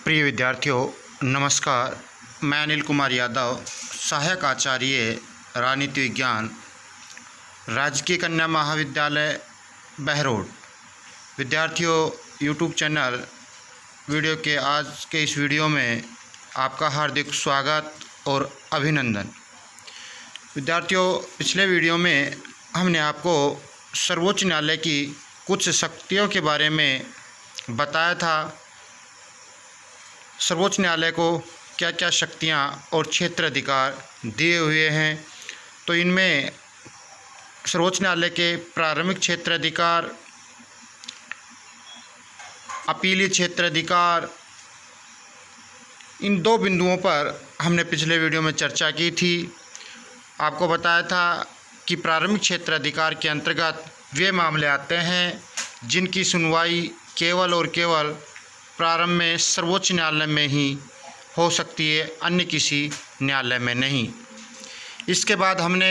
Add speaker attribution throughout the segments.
Speaker 1: प्रिय विद्यार्थियों, नमस्कार। मैं अनिल कुमार यादव, सहायक आचार्य राजनीति विज्ञान, राजकीय कन्या महाविद्यालय बहरोड। विद्यार्थियों, यूट्यूब चैनल वीडियो के आज के इस वीडियो में आपका हार्दिक स्वागत और अभिनंदन। विद्यार्थियों, पिछले वीडियो में हमने आपको सर्वोच्च न्यायालय की कुछ शक्तियों के बारे में बताया था। सर्वोच्च न्यायालय को क्या क्या शक्तियां और क्षेत्र अधिकार दिए हुए हैं, तो इनमें सर्वोच्च न्यायालय के प्रारंभिक क्षेत्र अधिकार, अपीलीय क्षेत्र अधिकार, इन दो बिंदुओं पर हमने पिछले वीडियो में चर्चा की थी। आपको बताया था कि प्रारंभिक क्षेत्र अधिकार के अंतर्गत वे मामले आते हैं जिनकी सुनवाई केवल और केवल प्रारंभ में सर्वोच्च न्यायालय में ही हो सकती है, अन्य किसी न्यायालय में नहीं। इसके बाद हमने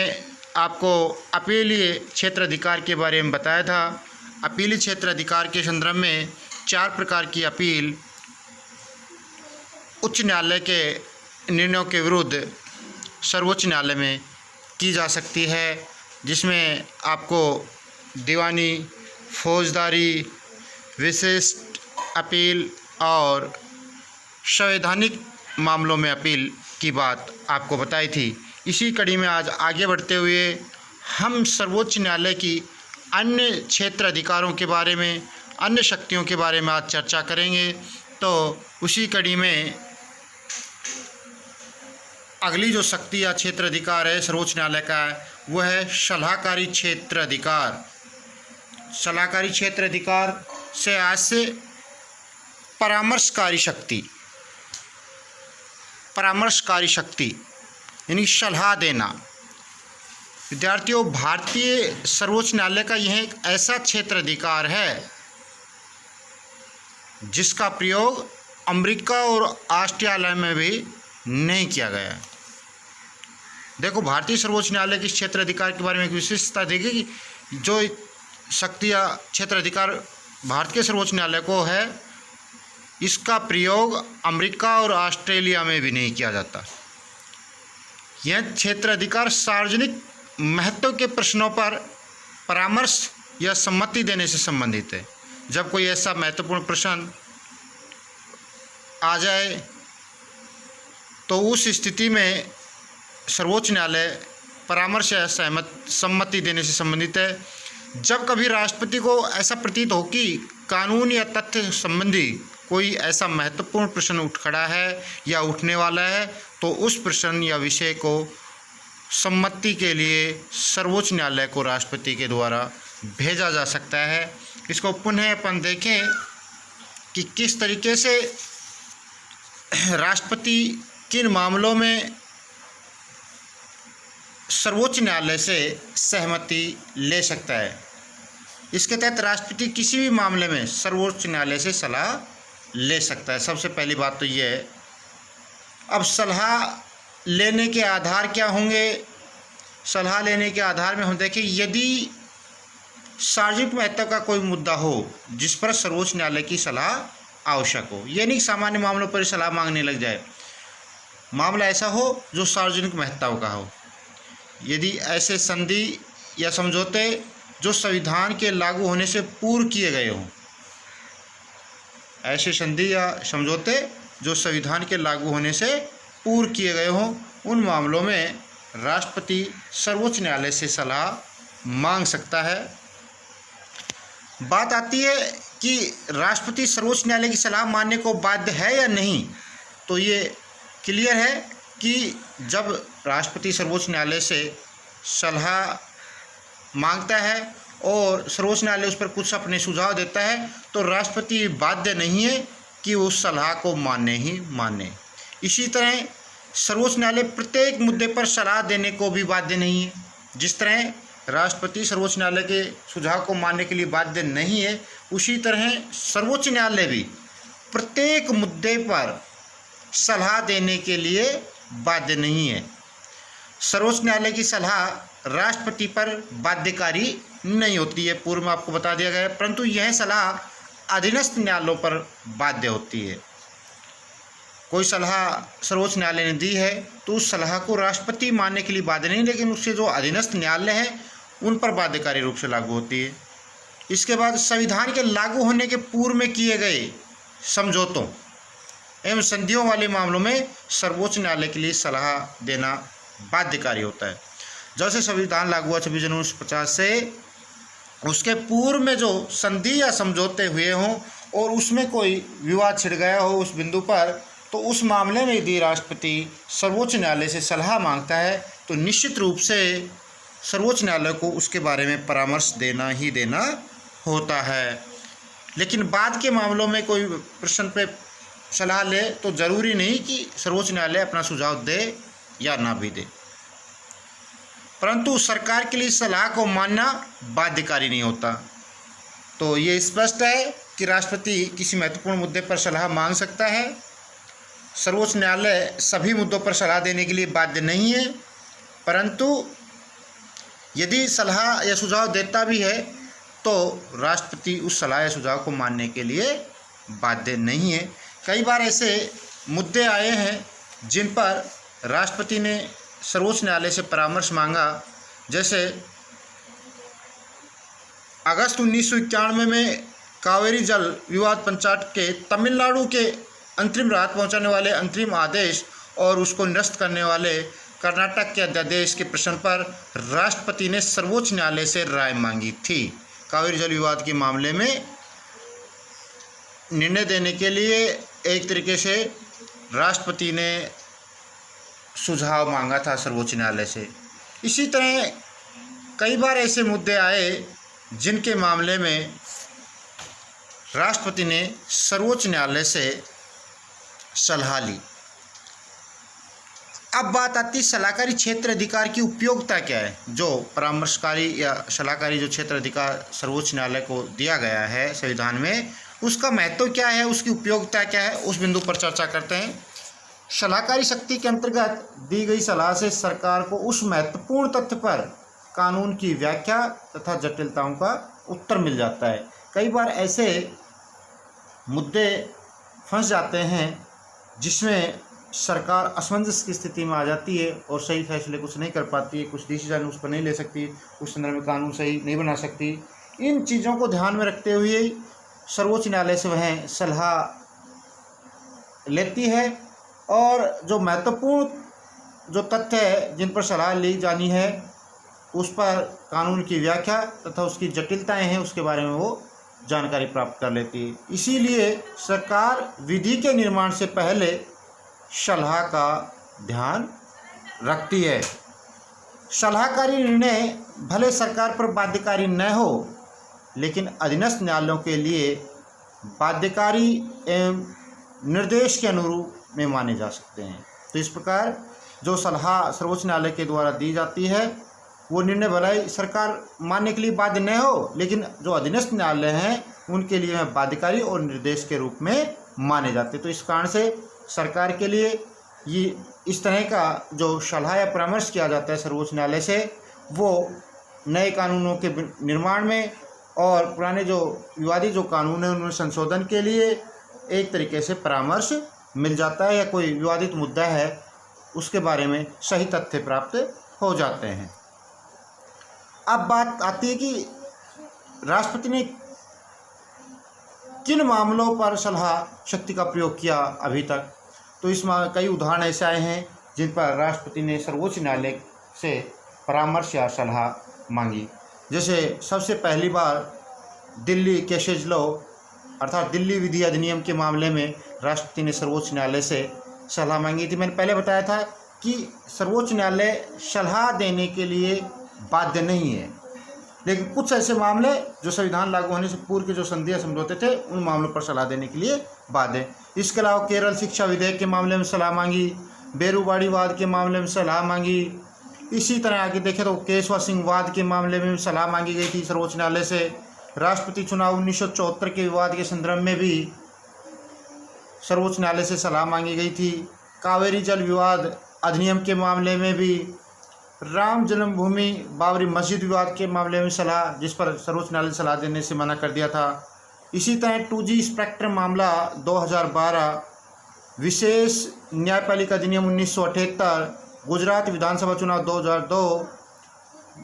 Speaker 1: आपको अपीलीय क्षेत्र अधिकार के बारे में बताया था। अपीलीय क्षेत्र अधिकार के संदर्भ में 4 प्रकार की अपील उच्च न्यायालय के निर्णयों के विरुद्ध सर्वोच्च न्यायालय में की जा सकती है, जिसमें आपको दीवानी, फौजदारी, विशिष्ट अपील और संवैधानिक मामलों में अपील की बात आपको बताई थी। इसी कड़ी में आज आगे बढ़ते हुए हम सर्वोच्च न्यायालय की अन्य क्षेत्र अधिकारों के बारे में, अन्य शक्तियों के बारे में आज चर्चा करेंगे। तो उसी कड़ी में अगली जो शक्ति या क्षेत्र अधिकार है सर्वोच्च न्यायालय का, वह है सलाहकारी क्षेत्र अधिकार। सलाहकारी क्षेत्र अधिकार से आज से परामर्शकारी शक्ति यानी सलाह देना। विद्यार्थियों, भारतीय सर्वोच्च न्यायालय का यह एक ऐसा क्षेत्र अधिकार है जिसका प्रयोग अमेरिका और ऑस्ट्रेलिया में भी नहीं किया गया है। देखो, भारतीय सर्वोच्च न्यायालय के क्षेत्र अधिकार के बारे में एक विशेषता देखिए कि जो शक्ति या क्षेत्र अधिकार भारत के सर्वोच्च न्यायालय को है, इसका प्रयोग अमेरिका और ऑस्ट्रेलिया में भी नहीं किया जाता। यह क्षेत्र अधिकार सार्वजनिक महत्व के प्रश्नों पर परामर्श या सम्मति देने से संबंधित है। जब कोई ऐसा महत्वपूर्ण प्रश्न आ जाए तो उस स्थिति में सर्वोच्च न्यायालय परामर्श या सम्मति देने से संबंधित है। जब कभी राष्ट्रपति को ऐसा प्रतीत हो कि कानून या तथ्य संबंधी कोई ऐसा महत्वपूर्ण प्रश्न उठ खड़ा है या उठने वाला है, तो उस प्रश्न या विषय को सम्मति के लिए सर्वोच्च न्यायालय को राष्ट्रपति के द्वारा भेजा जा सकता है। इसको पुनः अपन देखें कि किस तरीके से राष्ट्रपति किन मामलों में सर्वोच्च न्यायालय से सहमति ले सकता है। इसके तहत राष्ट्रपति किसी भी मामले में सर्वोच्च न्यायालय से सलाह ले सकता है। सबसे पहली बात तो ये है। अब सलाह लेने के आधार क्या होंगे? सलाह लेने के आधार में हम देखें, यदि सार्वजनिक महत्व का कोई मुद्दा हो जिस पर सर्वोच्च न्यायालय की सलाह आवश्यक हो, ये नहीं सामान्य मामलों पर सलाह मांगने लग जाए। मामला ऐसा हो जो सार्वजनिक महत्व का हो। यदि ऐसे संधि या समझौते जो संविधान के लागू होने से पूर्व किए गए हों, ऐसे संधि या समझौते जो संविधान के लागू होने से पूर्व किए गए हों, उन मामलों में राष्ट्रपति सर्वोच्च न्यायालय से सलाह मांग सकता है। बात आती है कि राष्ट्रपति सर्वोच्च न्यायालय की सलाह मानने को बाध्य है या नहीं। तो ये क्लियर है कि जब राष्ट्रपति सर्वोच्च न्यायालय से सलाह मांगता है और सर्वोच्च न्यायालय उस पर कुछ अपने सुझाव देता है, तो राष्ट्रपति बाध्य नहीं है कि उस सलाह को माने ही माने। इसी तरह सर्वोच्च न्यायालय प्रत्येक मुद्दे पर सलाह देने को भी बाध्य नहीं है। जिस तरह राष्ट्रपति सर्वोच्च न्यायालय के सुझाव को मानने के लिए बाध्य नहीं है, उसी तरह सर्वोच्च न्यायालय भी प्रत्येक मुद्दे पर सलाह देने के लिए बाध्य नहीं है। सर्वोच्च न्यायालय की सलाह राष्ट्रपति पर बाध्यकारी नहीं होती है, पूर्व में आपको बता दिया गया है, परंतु यह सलाह अधीनस्थ न्यायालयों पर बाध्य होती है। कोई सलाह सर्वोच्च न्यायालय ने दी है तो उस सलाह को राष्ट्रपति मानने के लिए बाध्य नहीं, लेकिन उससे जो अधीनस्थ न्यायालय हैं उन पर बाध्यकारी रूप से लागू होती है। इसके बाद संविधान के लागू होने के पूर्व में किए गए समझौतों एवं संधियों वाले मामलों में सर्वोच्च न्यायालय के लिए सलाह देना बाध्यकारी होता है। जैसे संविधान लागू हुआ 26 जनवरी 1950 से, उसके पूर्व में जो संधि या समझौते हुए हों और उसमें कोई विवाद छिड़ गया हो उस बिंदु पर, तो उस मामले में यदि राष्ट्रपति सर्वोच्च न्यायालय से सलाह मांगता है तो निश्चित रूप से सर्वोच्च न्यायालय को उसके बारे में परामर्श देना ही देना होता है। लेकिन बाद के मामलों में कोई प्रश्न पे सलाह ले तो ज़रूरी नहीं कि सर्वोच्च न्यायालय अपना सुझाव दे या ना भी दे, परंतु सरकार के लिए सलाह को मानना बाध्यकारी नहीं होता। तो ये स्पष्ट है कि राष्ट्रपति किसी महत्वपूर्ण मुद्दे पर सलाह मांग सकता है। सर्वोच्च न्यायालय सभी मुद्दों पर सलाह देने के लिए बाध्य नहीं है, परंतु यदि सलाह या सुझाव देता भी है तो राष्ट्रपति उस सलाह या सुझाव को मानने के लिए बाध्य नहीं है। कई बार ऐसे मुद्दे आए हैं जिन पर राष्ट्रपति ने सर्वोच्च न्यायालय से परामर्श मांगा। जैसे अगस्त 1991 में कावेरी जल विवाद पंचायत के तमिलनाडु के अंतरिम राहत पहुंचाने वाले अंतरिम आदेश और उसको निरस्त करने वाले कर्नाटक के अध्यादेश के प्रश्न पर राष्ट्रपति ने सर्वोच्च न्यायालय से राय मांगी थी। कावेरी जल विवाद के मामले में निर्णय देने के लिए एक तरीके से राष्ट्रपति ने सुझाव मांगा था सर्वोच्च न्यायालय से। इसी तरह कई बार ऐसे मुद्दे आए जिनके मामले में राष्ट्रपति ने सर्वोच्च न्यायालय से सलाह ली। अब बात आती है सलाहकारी क्षेत्र अधिकार की उपयोगिता क्या है। जो परामर्शकारी या सलाहकारी जो क्षेत्र अधिकार सर्वोच्च न्यायालय को दिया गया है संविधान में, उसका महत्व क्या है, उसकी उपयोगिता क्या है, उस बिंदु पर चर्चा करते हैं। सलाहकारी शक्ति के अंतर्गत दी गई सलाह से सरकार को उस महत्वपूर्ण तथ्य पर कानून की व्याख्या तथा जटिलताओं का उत्तर मिल जाता है। कई बार ऐसे मुद्दे फंस जाते हैं जिसमें सरकार असमंजस की स्थिति में आ जाती है और सही फैसले कुछ नहीं कर पाती है, कुछ डिसीजन उस पर नहीं ले सकती, उस संदर्भ में कानून सही नहीं बना सकती। इन चीज़ों को ध्यान में रखते हुए सर्वोच्च न्यायालय से वह सलाह लेती है और जो महत्वपूर्ण जो तथ्य है जिन पर सलाह ली जानी है उस पर कानून की व्याख्या तथा उसकी जटिलताएं हैं उसके बारे में वो जानकारी प्राप्त कर लेती है। इसीलिए सरकार विधि के निर्माण से पहले सलाह का ध्यान रखती है। सलाहकारी निर्णय भले सरकार पर बाध्यकारी न हो, लेकिन अधीनस्थ न्यायालयों के लिए बाध्यकारी एवं निर्देश के अनुरूप में माने जा सकते हैं। तो इस प्रकार जो सलाह सर्वोच्च न्यायालय के द्वारा दी जाती है वो निर्णय भले सरकार मानने के लिए बाध्य न हो, लेकिन जो अधीनस्थ न्यायालय हैं उनके लिए बाध्यकारी और निर्देश के रूप में माने जाते हैं। तो इस कारण से सरकार के लिए ये इस तरह का जो सलाह या परामर्श किया जाता है सर्वोच्च न्यायालय से, वो नए कानूनों के निर्माण में और पुराने जो विवादी जो कानून है उनमें संशोधन के लिए एक तरीके से परामर्श मिल जाता है, या कोई विवादित मुद्दा है उसके बारे में सही तथ्य प्राप्त हो जाते हैं। अब बात आती है कि राष्ट्रपति ने किन मामलों पर सलाह शक्ति का प्रयोग किया अभी तक। तो इसमें कई उदाहरण ऐसे आए हैं जिन पर राष्ट्रपति ने सर्वोच्च न्यायालय से परामर्श या सलाह मांगी। जैसे सबसे पहली बार दिल्ली केसेज लॉ अर्थात दिल्ली विधि अधिनियम के मामले में राष्ट्रपति ने सर्वोच्च न्यायालय से सलाह मांगी थी। मैंने पहले बताया था कि सर्वोच्च न्यायालय सलाह देने के लिए बाध्य नहीं है, लेकिन कुछ ऐसे मामले जो संविधान लागू होने से पूर्व के जो संधि या समझौते थे उन मामलों पर सलाह देने के लिए बाध्य है। इसके अलावा केरल शिक्षा विधेयक के मामले में सलाह मांगी, बेरूबाड़ी वाद के मामले में सलाह मांगी। इसी तरह आगे देखें तो केशवा सिंह वाद के मामले में सलाह मांगी गई थी सर्वोच्च न्यायालय से। राष्ट्रपति चुनाव 1974 के विवाद के संदर्भ में भी सर्वोच्च न्यायालय से सलाह मांगी गई थी। कावेरी जल विवाद अधिनियम के मामले में भी, राम जन्मभूमि बाबरी मस्जिद विवाद के मामले में सलाह, जिस पर सर्वोच्च न्यायालय सलाह देने से मना कर दिया था। इसी तरह 2G स्पेक्ट्रम मामला 2012 विशेष न्यायपालिका अधिनियम 1978, गुजरात विधानसभा चुनाव 2002,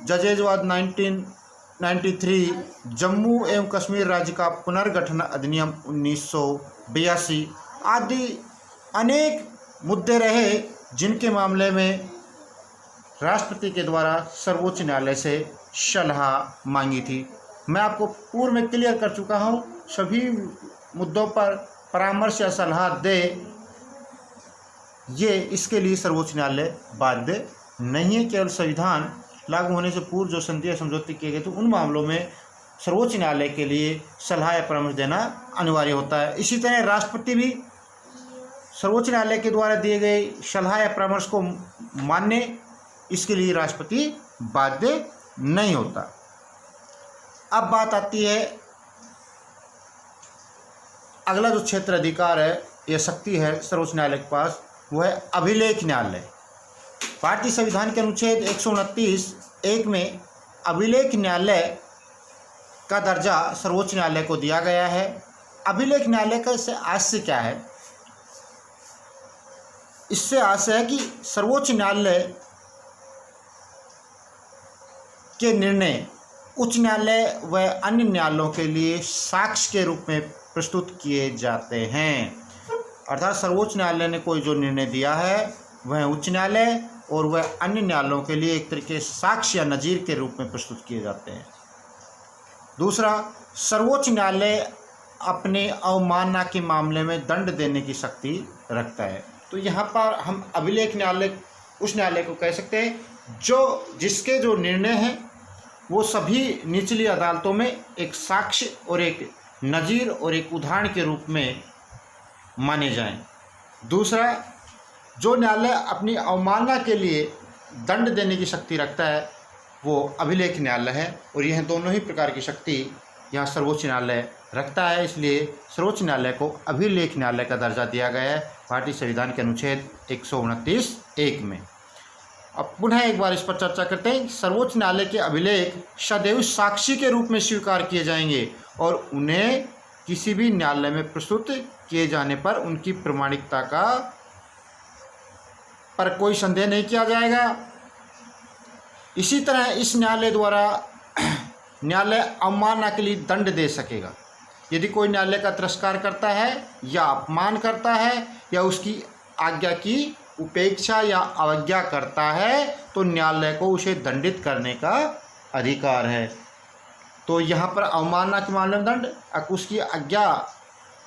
Speaker 1: जजेजवाद 1993, जम्मू एवं कश्मीर राज्य का पुनर्गठन अधिनियम 1982 आदि अनेक मुद्दे रहे जिनके मामले में राष्ट्रपति के द्वारा सर्वोच्च न्यायालय से सलाह मांगी थी। मैं आपको पूर्व में क्लियर कर चुका हूँ, सभी मुद्दों पर परामर्श या सलाह दे, ये इसके लिए सर्वोच्च न्यायालय बाध्य नहीं है। केवल संविधान लागू होने से पूर्व जो संधि या समझौते किए गए थे उन मामलों में सर्वोच्च न्यायालय के लिए सलाह या परामर्श देना अनिवार्य होता है। इसी तरह राष्ट्रपति भी सर्वोच्च न्यायालय के द्वारा दिए गए सलाह या परामर्श को मानने, इसके लिए राष्ट्रपति बाध्य नहीं होता। अब बात आती है अगला जो क्षेत्र अधिकार है या शक्ति है सर्वोच्च न्यायालय के पास, वो है अभिलेख न्यायालय। भारतीय संविधान के अनुच्छेद 129(1) में अभिलेख न्यायालय का दर्जा सर्वोच्च न्यायालय को दिया गया है। अभिलेख न्यायालय का इससे आशय क्या है? इससे आशय है कि सर्वोच्च न्यायालय के निर्णय उच्च न्यायालय व अन्य न्यायालयों के लिए साक्ष्य के रूप में प्रस्तुत किए जाते हैं। अर्थात सर्वोच्च न्यायालय ने कोई जो निर्णय दिया है वह उच्च न्यायालय और वह अन्य न्यायालयों के लिए एक तरीके से साक्ष्य या नज़ीर के रूप में प्रस्तुत किए जाते हैं। दूसरा, सर्वोच्च न्यायालय अपने अवमानना के मामले में दंड देने की शक्ति रखता है। तो यहाँ पर हम अभिलेख न्यायालय उस न्यायालय को कह सकते हैं जिसके जो निर्णय हैं वो सभी निचली अदालतों में एक साक्ष्य और एक नज़ीर और एक उदाहरण के रूप में माने जाएं। दूसरा, जो न्यायालय अपनी अवमानना के लिए दंड देने की शक्ति रखता है वो अभिलेख न्यायालय है, और यह दोनों ही प्रकार की शक्ति यहाँ सर्वोच्च न्यायालय रखता है। इसलिए सर्वोच्च न्यायालय को अभिलेख न्यायालय का दर्जा दिया गया है भारतीय संविधान के अनुच्छेद 129(1) में। अब पुनः एक बार इस पर चर्चा करते हैं। सर्वोच्च न्यायालय के अभिलेख सदैव साक्षी के रूप में स्वीकार किए जाएंगे और उन्हें किसी भी न्यायालय में प्रस्तुत किए जाने पर उनकी प्रामाणिकता का पर कोई संदेह नहीं किया जाएगा। इसी तरह इस न्यायालय द्वारा न्यायालय अवमानना के लिए दंड दे सकेगा। यदि कोई न्यायालय का तिरस्कार करता है या अपमान करता है या उसकी आज्ञा की उपेक्षा या अवज्ञा करता है तो न्यायालय को उसे दंडित करने का अधिकार है। तो यहाँ पर अवमानना के मामले में दंड, उसकी आज्ञा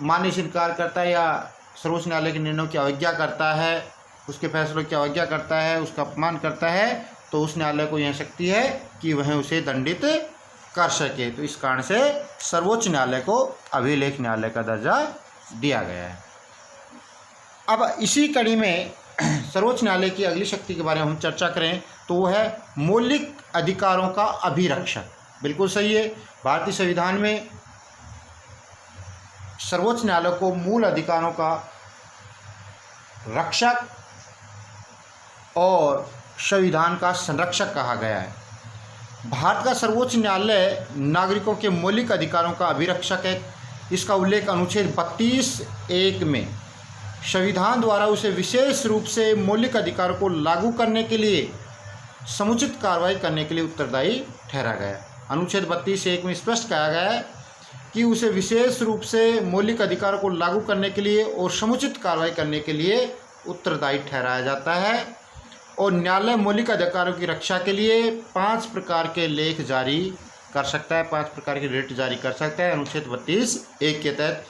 Speaker 1: मानने से इनकार करता है या सर्वोच्च न्यायालय के निर्णयों की अवज्ञा करता है, उसके फैसलों की अवज्ञा करता है, उसका अपमान करता है, तो उस न्यायालय को यह शक्ति है कि वह उसे दंडित कर सके। तो इस कारण से सर्वोच्च न्यायालय को अभिलेख न्यायालय का दर्जा दिया गया है। अब इसी कड़ी में सर्वोच्च न्यायालय की अगली शक्ति के बारे में हम चर्चा करें तो वो है मौलिक अधिकारों का अभिरक्षक। बिल्कुल सही है, भारतीय संविधान में सर्वोच्च न्यायालय को मूल अधिकारों का रक्षक और संविधान का संरक्षक कहा गया है। भारत का सर्वोच्च न्यायालय नागरिकों के मौलिक अधिकारों का अभिरक्षक है। इसका उल्लेख अनुच्छेद 32(1) में संविधान द्वारा उसे विशेष रूप से मौलिक अधिकारों को लागू करने के लिए समुचित कार्रवाई करने के लिए उत्तरदायी ठहरा गया है। अनुच्छेद 32(1) में स्पष्ट कहा गया है कि उसे विशेष रूप से मौलिक अधिकारों को लागू करने के लिए और समुचित कार्रवाई करने के लिए उत्तरदायी ठहराया जाता है। और न्यायालय मौलिक अधिकारों की रक्षा के लिए 5 प्रकार के लेख जारी कर सकता है, 5 प्रकार के रिट जारी कर सकता है अनुच्छेद 32(1) के तहत।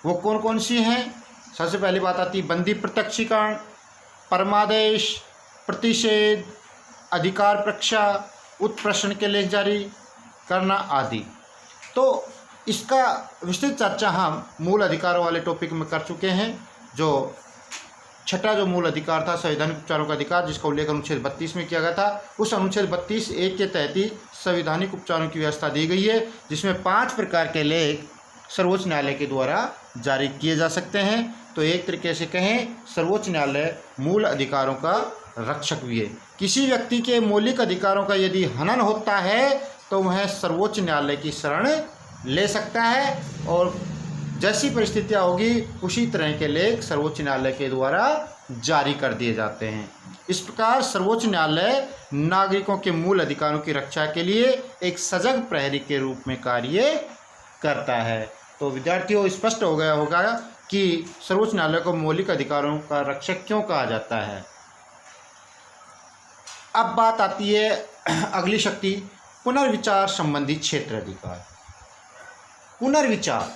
Speaker 1: वो कौन कौन सी हैं? सबसे पहली बात आती है बंदी प्रत्यक्षीकरण, परमादेश, प्रतिषेध, अधिकार प्रक्षा, उत्प्रश्न के लेख जारी करना आदि। तो इसका विस्तृत चर्चा हम मूल अधिकारों वाले टॉपिक में कर चुके हैं। जो छठा जो मूल अधिकार था संवैधानिक उपचारों का अधिकार, जिसका उल्लेख अनुच्छेद 32 में किया गया था, उस अनुच्छेद 32(1) के तहत ही संवैधानिक उपचारों की व्यवस्था दी गई है, जिसमें 5 प्रकार के लेख सर्वोच्च न्यायालय के द्वारा जारी किए जा सकते हैं। तो एक तरीके से कहें सर्वोच्च न्यायालय मूल अधिकारों का रक्षक भी है। किसी व्यक्ति के मौलिक अधिकारों का यदि हनन होता है तो वह सर्वोच्च न्यायालय की शरण ले सकता है और जैसी परिस्थितियाँ होगी उसी तरह के लेख सर्वोच्च न्यायालय के द्वारा जारी कर दिए जाते हैं। इस प्रकार सर्वोच्च न्यायालय नागरिकों के मूल अधिकारों की रक्षा के लिए एक सजग प्रहरी के रूप में कार्य करता है। तो विद्यार्थियों, स्पष्ट हो गया होगा कि सर्वोच्च न्यायालय को मौलिक अधिकारों का रक्षक क्यों कहा जाता है। अब बात आती है अगली शक्ति, पुनर्विचार संबंधी क्षेत्र अधिकार। पुनर्विचार,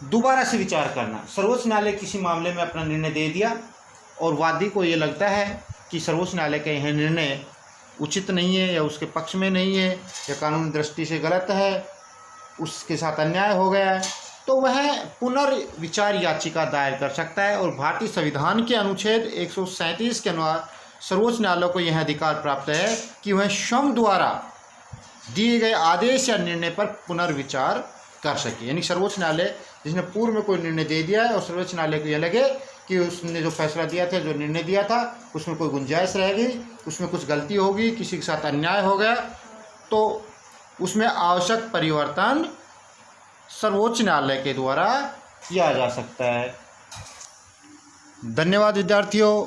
Speaker 1: दोबारा से विचार करना। सर्वोच्च न्यायालय किसी मामले में अपना निर्णय दे दिया और वादी को ये लगता है कि सर्वोच्च न्यायालय का यह निर्णय उचित नहीं है या उसके पक्ष में नहीं है या कानूनी दृष्टि से गलत है, उसके साथ अन्याय हो गया है, तो वह पुनर्विचार याचिका दायर कर सकता है। और भारतीय संविधान के अनुच्छेद 137 के अनुसार सर्वोच्च न्यायालय को यह अधिकार प्राप्त है कि वह स्वयं द्वारा दिए गए आदेश या निर्णय पर पुनर्विचार कर सके। यानी सर्वोच्च न्यायालय जिसने पूर्व में कोई निर्णय दे दिया है और सर्वोच्च न्यायालय को यह लगे कि उसने जो फैसला दिया था, जो निर्णय दिया था, उसमें कोई गुंजाइश रहेगी, उसमें कुछ गलती होगी, किसी के साथ अन्याय हो गया, तो उसमें आवश्यक परिवर्तन सर्वोच्च न्यायालय के द्वारा किया जा सकता है। धन्यवाद विद्यार्थियों।